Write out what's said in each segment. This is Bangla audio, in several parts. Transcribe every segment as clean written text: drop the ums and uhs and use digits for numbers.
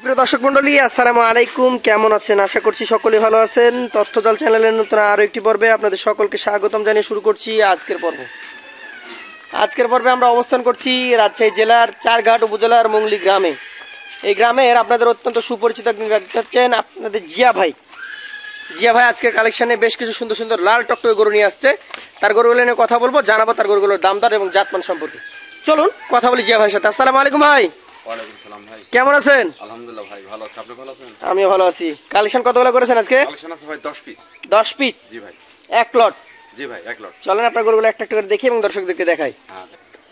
সুপ্রিয় দর্শক মণ্ডলী, আসসালামু আলাইকুম। কেমন আছেন? আশা করছি সকলে ভালো আছেন। তথ্যজাল চ্যানেলের নতুন আরও একটি পর্বে আপনাদের সকলকে স্বাগতম জানিয়ে শুরু করছি আজকের পর্বে আমরা অবস্থান করছি রাজশাহী জেলার চারঘাট উপজেলার মংলি গ্রামে। এই গ্রামের আপনাদের অত্যন্ত সুপরিচিত একজন ব্যক্তি হচ্ছেন আপনাদের জিয়া ভাই আজকের কালেকশানে বেশ কিছু সুন্দর সুন্দর লাল টকটকে গরু নিয়ে আসছে। তার গরুগুলো নিয়ে কথা বলবো, জানাবো তার গরুগুলোর দাম দর এবং জাতমান সম্পর্কে। চলুন কথা বলি জিয়া ভাইয়ের সাথে। আসসালামু আলাইকুম ভাই। ওয়ালাইকুম সালাম ভাই। কেমন আছেন? আলহামদুলিল্লাহ ভাই, ভালো আছি। আপনি ভালো আছেন? আমিও ভালো আছি। কালেকশন কতগুলো করেছেন আজকে? কালেকশন আছে ভাই 10 পিস। 10 পিস? জি ভাই। এক লট? জি ভাই, এক লট। চলেন আপনার গরুগুলো একটা একটা করে দেখি এবং দর্শকদেরকে দেখাই। হ্যাঁ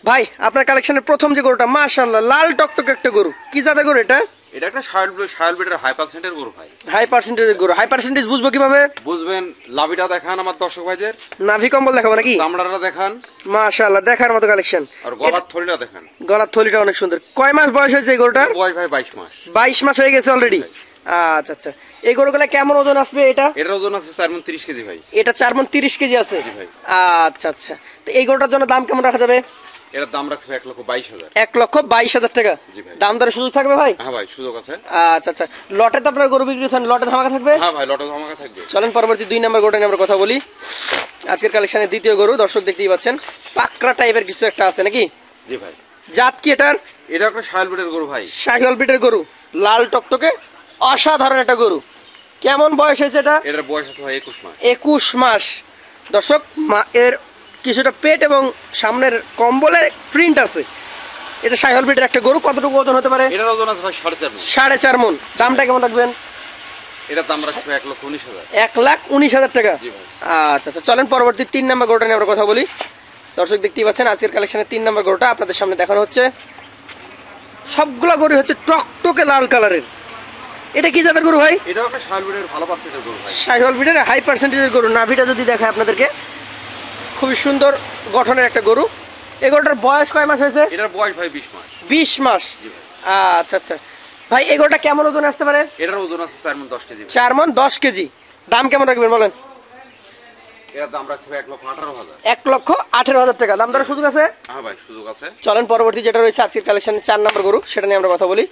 ভাই, আপনার কালেকশনের প্রথম যে গরুটা, মাশাআল্লাহ লাল টকটকে একটা গরু, কি জাতের গরু এটা? এটা একটা শায়াল ব্রিডের হাই পার্সেন্টের গরু ভাই। হাই পার্সেন্টেজের গরু। হাই পার্সেন্টেজ বুঝবো কিভাবে? বুঝবেন, লাভিটা দেখান আমার দর্শক ভাইদের। নাভি কম্বল দেখাবো নাকি? চামড়াটা দেখান। মাশাআল্লাহ, দেখার মতো কালেকশন। আর গলার থলিটা দেখান। গলার থলিটা অনেক সুন্দর। কয় মাস বয়স হয়েছে এই গরুটার? বয়স ভাই 22 মাস। 22 মাস হয়ে গেছে অলরেডি। আচ্ছা আচ্ছা। এই গরুগুলো কেমন ওজন আসবে এটা? এটার ওজন আছে 4 মণ 30 কেজি ভাই। এটা 4 মণ 30 কেজি আছে? জি ভাই। আচ্ছা আচ্ছা। তো এই গরুটার জন্য দাম কেমন রাখা যাবে? এটার দাম রাখছে 1,22,000। 1,22,000 টাকা? জি ভাই। দাম দরের সুযোগ থাকবে ভাই? হ্যাঁ ভাই, সুযোগ আছে। আচ্ছা আচ্ছা। লটে তো আপনার গরু বিক্রি করছেন, লটে ধামাকা থাকবে? হ্যাঁ ভাই, লটে ধামাকা থাকবে। চলেন পরবর্তী 2 নম্বর গরুটা নিয়ে আমরা কথা বলি। আজকের কালেকশনের দ্বিতীয় গরু, দর্শক দেখতেই পাচ্ছেন পাকড়া টাইপের কিছু একটা আছে নাকি? জি ভাই। জাত কি এটার? এটা একটা শায়াল ব্রিডের গরু ভাই। শাহিওয়াল ব্রিডের গরু, লাল টকটকে, অসাধারণ একটা গরু। কেমন বয়স হয়েছে এটা? এটার বয়স আছে ভাই 21 মাস। 21 মাস। দর্শক, এর কিছুটা পেট এবং সামনের কম্বলের প্রিন্ট আছে। এটা শাহিওয়াল ব্রিডের একটা গরু। কতটুকু ওজন হতে পারে? এটার ওজন আছে ভাই 4.5 মণ। 4.5 মণ। দামটা কেমন রাখবেন? এটার দাম রাখছে 1,19,000। 1,19,000 টাকা? জি ভাই। আচ্ছা আচ্ছা। চলেন পরবর্তী 3 নম্বর গরুটা নিয়ে আমরা কথা বলি। দর্শক দেখতেই পাচ্ছেন আজকের কালেকশনের 3 নম্বর গরুটা আপনাদের সামনে দেখানো হচ্ছে। সবগুলা গরু হচ্ছে টকটকে লাল কালারের। এটা কি জাতের গরু ভাই? এটাও একটা শায়াল ব্রিডের ভালো পার্সেন্টের গরু ভাই। শাহিওয়াল ব্রিডের হাই পার্সেন্টেজের গরু। নাভিটা যদি দেখায় আপনাদেরকে, খুবই সুন্দর গঠনের একটা গরু। এই গরুটার বয়স কয় মাস হয়েছে? এটার বয়স ভাই 20 মাস। 20 মাস? জি ভাই। আচ্ছা আচ্ছা। ভাই, এই গরুটা কেমন ওজন আসতে পারে? এটার ওজন আছে 4 মণ 10 কেজি। 4 মণ 10 কেজি। দাম কেমন রাখবেন বলেন? এটার দাম রাখছে 1,18,000। 1,18,000 টাকা। দাম দরের সুযোগ আছে? হ্যাঁ ভাই, সুযোগ আছে। চলেন পরবর্তী যেটা রয়েছে আজকের কালেকশনের 4 নম্বর গরু, সেটা নিয়ে আমরা কথা বলি।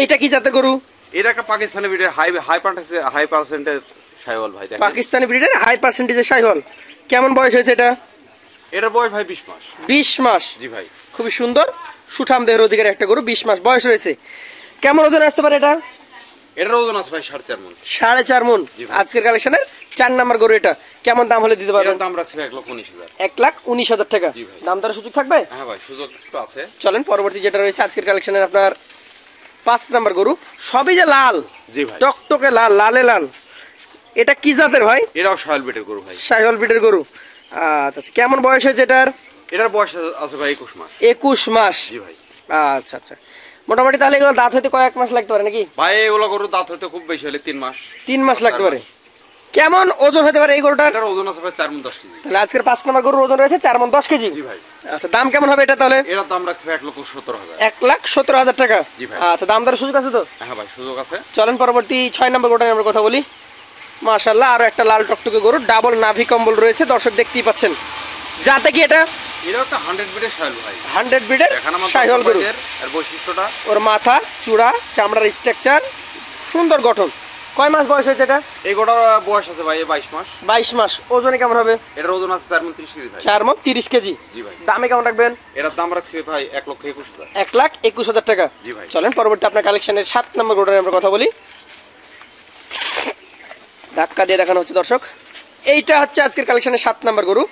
এইটা কি জাতের গরু? এটা একটা পাকিস্তানি ব্রিডের হাই পার্সেন্টেজ শায়াল ভাই। দেখেন, পাকিস্তানি ব্রিডের হাই পার্সেন্টেজের শাহিওয়াল। কেমন বয়স হয়েছে এটা? এটার বয়স ভাই 20 মাস। 20 মাস? জি ভাই। খুবই সুন্দর সুঠাম দেহের অধিকারী একটা গরু, 20 মাস বয়স রয়েছে। কেমন ওজন আসতে পারে এটা? এটার ওজন আছে ভাই 4.5 মণ। 4.5 মণ? জি ভাই। আজকের কালেকশনের 4 নম্বর গরু এটা। কেমন দাম হলে দিতে পারবেন? এটার দাম রাখছে 1,19,000। 1,19,000 টাকা? জি ভাই। দাম দরের সুযোগ থাকবে? হ্যাঁ ভাই, সুযোগ একটু আছে। চলেন পরবর্তী যেটা রয়েছে আজকের কালেকশনের আপনার 5 নম্বর গরু। সবই যে লাল, জি ভাই। টকটকে লাল, লালে লাল। এটা কি জাতের ভাই? এটাও শায়াল ব্রিডের গরু ভাই। শাহিওয়াল ব্রিডের গরু। আচ্ছা আচ্ছা। কেমন বয়স হয়েছে এটার? এটার বয়স আছে ভাই 21 মাস। 21 মাস? জি ভাই। আচ্ছা আচ্ছা। মোটামুটি তাহলে এগুলো দাঁত হইতে কয়েক মাস লাগতে পারে নাকি? ভাই এগুলো গরু দাঁত হইতে খুব বেশি হলে 3 মাস। 3 মাস লাগতে পারে। কেমন ওজন হতে পারে এই গরুটার? এটার ওজন আছে ভাই 4 মণ 10 কেজি। তাহলে আজকের 5 নম্বর গরুর ওজন রয়েছে 4 মণ 10 কেজি? জি ভাই। আচ্ছা, দাম কেমন হবে এটা তাহলে? এটার দাম রাখছে 1,17,000। 1,17,000 টাকা? জি ভাই। আচ্ছা, দাম দরের সুযোগ আছে তো? হ্যাঁ ভাই, সুযোগ আছে। চলেন পরবর্তী 6 নম্বর গরুটা নিয়ে আমরা কথা বলি। মাশাআল্লাহ, আরো একটা লাল টকটকে গরু, ডাবল নাভি কম্বল রয়েছে, দর্শক দেখতেই পাচ্ছেন। যাতে কি এটা? এটা একটা 100 ব্রিডের শায়াল ভাই। 100 ব্রিডের দেখান আমার শাহিওয়াল গরু। এর বৈশিষ্ট্যটা, ওর মাথা, চূড়া, চামড়ার স্ট্রাকচার সুন্দর গঠন। কয় মাস বয়স হয়েছে এটা? এই গোটার বয়স আছে ভাই 22 মাস। 22 মাস। ওজনে কেমন হবে? এটার ওজন আছে 4 মণ 30 কেজি ভাই। 4 মণ 30 কেজি? জি ভাই। দামে কেমন রাখবেন? এটার দাম রাখছে ভাই 1,21,000। 1,21,000 টাকা? জি ভাই। চলেন পরবর্তী আপনার কালেকশনের 7 নম্বর গরুটা নিয়ে আমরা কথা বলি। ধাক্কা দিয়ে দেখানো হচ্ছে দর্শক। এইটা হচ্ছে আজকের কালেকশনের 7 নম্বর গরু।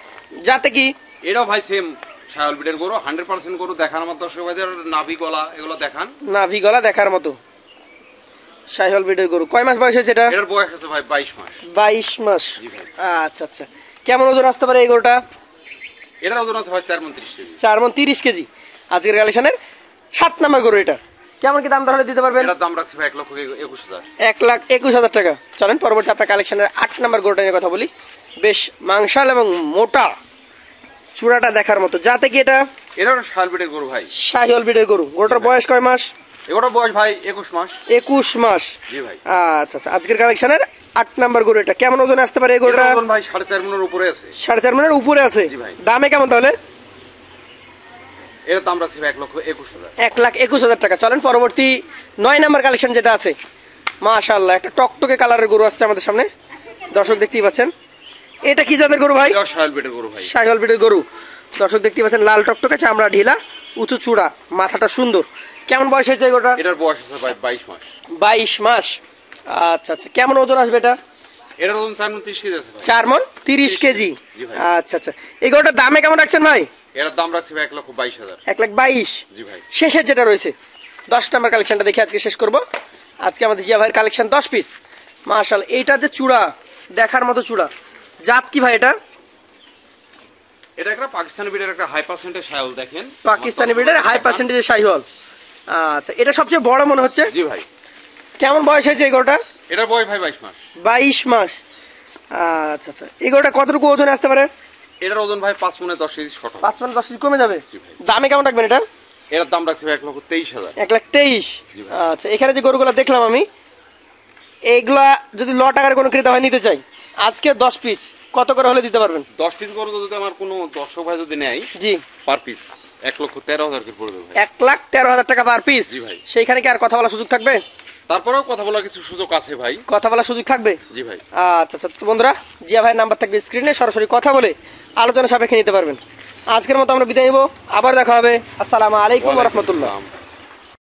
যাতে কি? এটাও ভাই সেম শায়াল ব্রিডের গরু, 100% গরু। দেখান আমার দর্শক ভাইদের নাভি গলা এগুলো দেখান। নাভি গলা দেখার মতো শাহিওয়াল ব্রিডের গরু। কয় মাস বয়স হয়েছে এটা? এটার বয়স আছে ভাই 22 মাস। 22 মাস? জি ভাই। আচ্ছা আচ্ছা। কেমন ওজন আসতে পারে এই গরুটা? এটার ওজন আছে ভাই 4 মণ 30 কেজি। 4 মণ 30 কেজি। আজকের কালেকশনের 7 নম্বর গরু এটা। কেমন কি দাম দর হলে দিতে পারবেন? এটার দাম রাখছে ভাই 1,21,000। 1,21,000 টাকা। চলেন পরবর্তী আপনার কালেকশনের 8 নম্বর গরুটা নিয়ে কথা বলি। বেশ মাংসাল এবং মোটা, চূড়াটা দেখার মতো। যাতে কি এটা? এটাও শায়াল ব্রিডের গরু ভাই। শাহিওয়াল ব্রিডের গরু। গরুটার বয়স কয় মাস? এগুলোর বয়স ভাই 21 মাস। 21 মাস? জি ভাই। আচ্ছা আচ্ছা। আজকের কালেকশনের 8 নম্বর গরু এটা। কেমন ওজনে আসতে পারে এই গরুটা? এটার ওজন ভাই 4.5 মণের উপরে আছে। 4.5 মণের উপরে আছে? জি ভাই। দামে কেমন তাহলে? এর দাম রাখছি ভাই 1,21,000। 1,21,000 টাকা। চলেন পরবর্তী 9 নাম্বার কালেকশন যেটা আছে, মাশাআল্লাহ একটা টকটকে কালারের গরু আসছে আমাদের সামনে, দর্শক দেখতেই পাচ্ছেন। এটা কি জাতের গরু ভাই? এটা শাহিওয়াল ব্রিডের গরু ভাই। শাহিওয়াল ব্রিডের গরু, দর্শক দেখতেই পাচ্ছেন, লাল টকটকে, চামড়া ঢিলা, উঁচু চূড়া, মাথাটা সুন্দর। কেমন বয়স হয়েছে গরুটা? এটার বয়স আছে ভাই 22 মাস। 22 মাস। আচ্ছা আচ্ছা, কেমন ওজন আসবে এটা? এটার ওজন 4 মণ 30 কেজি আছে ভাই। 4 মণ 30 কেজি। জি ভাই। আচ্ছা আচ্ছা, এই গরুটার দামে কেমন রাখছেন ভাই? এটার দাম রাখছি ভাই 1,22,000। 1,22,000। জি ভাই। শেষের যেটা রয়েছে 10 নাম্বার কালেকশনটা দেখে আজকে শেষ করব। আজকে আমাদের জিয়া ভাইয়ের কালেকশন 10 পিস। মাশাআল্লাহ, এইটা যে চূড়া, দেখার মতো চূড়া, জাত কি ভাই এটা? এটা একটা পাকিস্তানি ব্রিডের একটা হাই পার্সেন্টেজ শাহিওয়াল, দেখেন পাকিস্তানি ব্রিডের হাই পার্সেন্টেজের শাহিওয়াল। আচ্ছা, এটা সবচেয়ে বড় মনে হচ্ছে। জি ভাই। কেমন বয়স হয়েছে এই গরুটা? এটার বয়স ভাই 22 মাস। 22 মাস। আচ্ছা আচ্ছা, এই গরুটা কতটুকু ওজনে আসতে পারে? এটার ওজন ভাই 5 মণে 10 কেজি শর্ট। 5 মণ 10 কেজি কমে যাবে। জি ভাই। দামে কেমন রাখবেন এটা? এটার দাম রাখছি ভাই 1,23,000। 1,23,000। জি ভাই। আচ্ছা, এখানে যে গরুগুলো দেখলাম আমি, এইগুলা যদি ল টাকার কোনো ক্রেতা হয় নিতে চাই, আজকে 10 পিস কত করে হলে দিতে পারবেন? 10 পিস গরু যদি আমার কোনো দর্শক ভাই যদি নেয়, জি, পার পিস 1,13,000 করে পড়বে ভাই। 1,13,000 টাকা পার পিস। জি ভাই। সেইখানে কি আর কথা বলার সুযোগ থাকবে? তারপরেও কথা বলার কিছু সুযোগ আছে ভাই। কথা বলার সুযোগ থাকবে। জি ভাই। আচ্ছা আচ্ছা, তো বন্ধুরা, জিয়া ভাইয়ের নাম্বার থাকবে স্ক্রিনে, সরাসরি কথা বলে আলোচনা সাপেক্ষে নিতে পারবেন। আজকের মতো আমরা বিদায় নেব, আবার দেখা হবে। আসসালামু আলাইকুম ওয়া রাহমাতুল্লাহ। ওয়ালাইকুম আসসালাম।